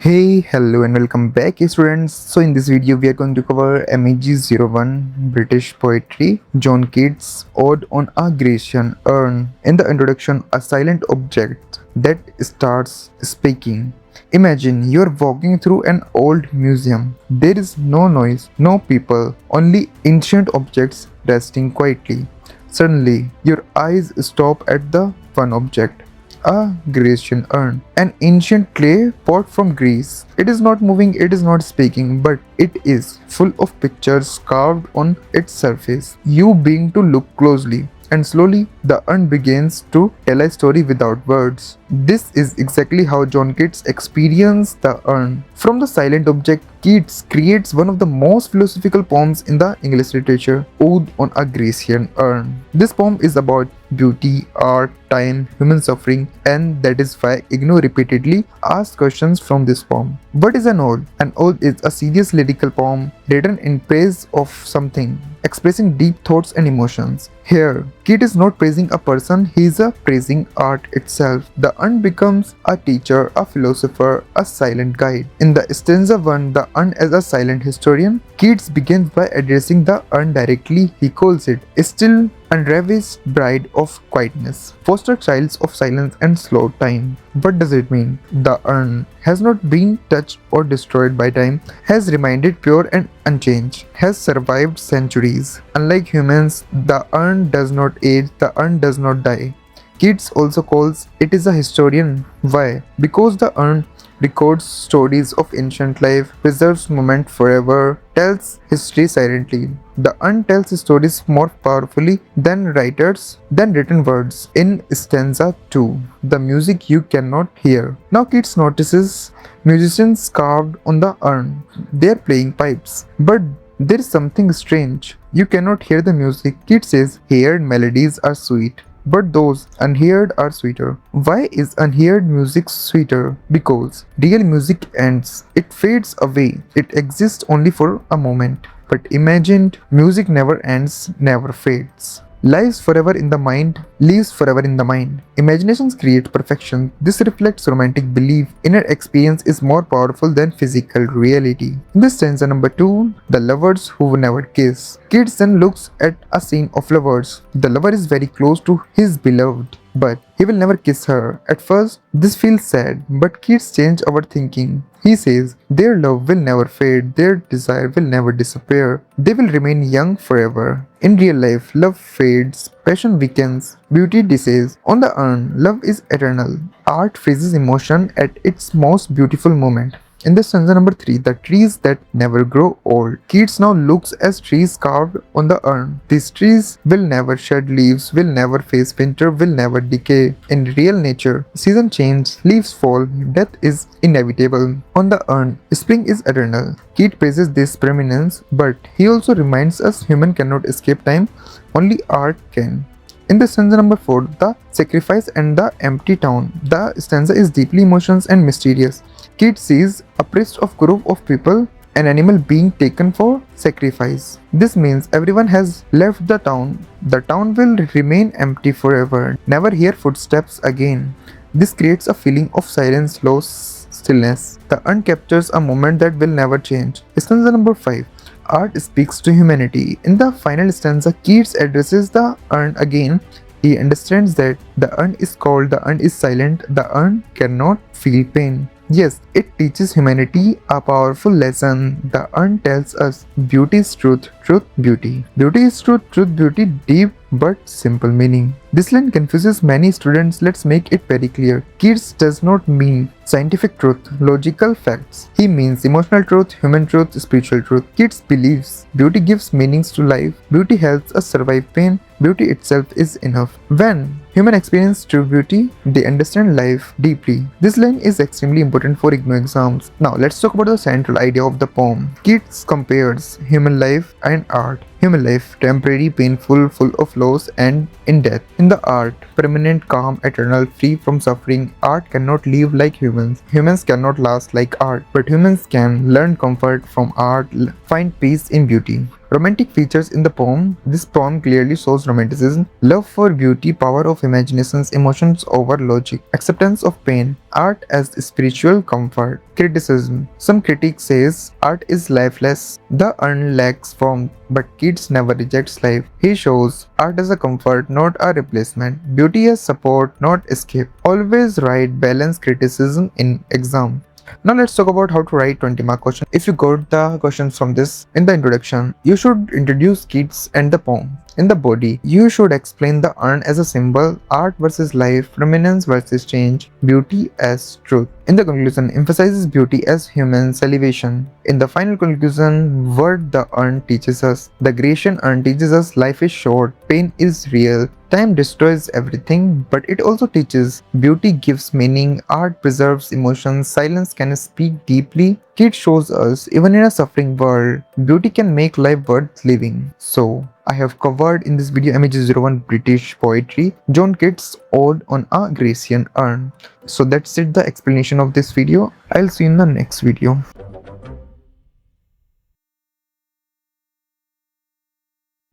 Hey, hello and welcome back students. So in this video we are going to cover MEG-01 British poetry, John Keats' Ode on a Grecian Urn. In the introduction, a silent object that starts speaking. Imagine you're walking through an old museum. There is no noise, no people, only ancient objects resting quietly. Suddenly, your eyes stop at the one object, a Grecian urn, an ancient clay pot from Greece. It is not moving, it is not speaking, but it is full of pictures carved on its surface. You begin to look closely, and slowly the urn begins to tell a story without words. This is exactly how John Keats experienced the urn. From the silent object, Keats creates one of the most philosophical poems in the English literature, Ode on a Grecian Urn. This poem is about beauty, art, time, human suffering, and that is why IGNOU repeatedly asks questions from this poem. What is an ode? An ode is a serious lyrical poem written in praise of something, expressing deep thoughts and emotions. Here, Keats is not praising a person, he is praising art itself. The urn becomes a teacher, a philosopher, a silent guide. In the Stanza-1, the urn as a silent historian, Keats begins by addressing the urn directly. He calls it still unravished bride of quietness, foster child of silence and slow time. What does it mean? The urn has not been touched or destroyed by time, has remained pure and unchanged, has survived centuries. Unlike humans, the urn does not age, the urn does not die. Keats also calls it is a historian. Why? Because the urn records stories of ancient life, preserves moment forever, tells history silently. The urn tells stories more powerfully than written words. In stanza 2, the music you cannot hear. Now Keats notices musicians carved on the urn. They are playing pipes, but there is something strange. You cannot hear the music. Keats says, heard melodies are sweet, but those unheard are sweeter. Why is unheard music sweeter? Because real music ends. It fades away. It exists only for a moment. But imagined music never ends, never fades. Lives forever in the mind, lives forever in the mind. Imaginations create perfection. This reflects romantic belief. Inner experience is more powerful than physical reality. In this stanza number 2, the lovers who never kiss. Keats then looks at a scene of lovers. The lover is very close to his beloved, but he will never kiss her. At first, this feels sad, but Keats changes our thinking. He says, their love will never fade, their desire will never disappear. They will remain young forever. In real life, love fades, passion weakens, beauty deceases. On the urn, love is eternal. Art freezes emotion at its most beautiful moment. In this stanza number 3, the trees that never grow old. Keats now looks as trees carved on the urn. These trees will never shed leaves, will never face winter, will never decay. In real nature, season change, leaves fall, death is inevitable. On the urn, spring is eternal. Keats praises this permanence, but he also reminds us human cannot escape time, only art can. In the stanza number 4, the sacrifice and the empty town. The stanza is deeply emotional and mysterious. Keats sees a priest of group of people, an animal being taken for sacrifice. This means everyone has left the town. The town will remain empty forever, never hear footsteps again. This creates a feeling of silence, loss, stillness. The urn captures a moment that will never change. Stanza number 5. Art speaks to humanity. In the final stanza, Keats addresses the urn again. He understands that the urn is cold, the urn is silent, the urn cannot feel pain. Yes, it teaches humanity a powerful lesson. The urn tells us beauty is truth, truth, beauty. Beauty is truth, truth, beauty, deep but simple meaning. This line confuses many students. Let's make it very clear. Keats does not mean scientific truth, logical facts. He means emotional truth, human truth, spiritual truth. Keats believes beauty gives meanings to life. Beauty helps us survive pain. Beauty itself is enough. When human experience true beauty, they understand life deeply. This line is extremely important for IGNOU exams. Now let's talk about the central idea of the poem. Keats compares human life and art. Human life, temporary, painful, full of loss and in death. In the art, permanent, calm, eternal, free from suffering. Art cannot live like humans. Humans cannot last like art. But humans can learn comfort from art, find peace in beauty. Romantic features in the poem. This poem clearly shows romanticism, love for beauty, power of imaginations, emotions over logic, acceptance of pain, art as spiritual comfort. Criticism. Some critics says art is lifeless, the urn lacks form, but Keats never rejects life. He shows art as a comfort, not a replacement, beauty as support, not escape. Always write balanced criticism in exam. Now let's talk about how to write 20 mark question. If you got the questions from this in the introduction, you should introduce Keats and the poem. In the body, you should explain the urn as a symbol, art versus life, permanence versus change, beauty as truth. In the conclusion, emphasizes beauty as human salvation. In the final conclusion, what the urn teaches us. The Grecian urn teaches us life is short, pain is real, time destroys everything, but it also teaches beauty gives meaning, art preserves emotions, silence can speak deeply. Keats shows us, even in a suffering world, beauty can make life worth living. So, I have covered in this video MEG-01 British poetry, John Keats' Ode on a Grecian Urn. So that's it, the explanation of this video. I'll see you in the next video.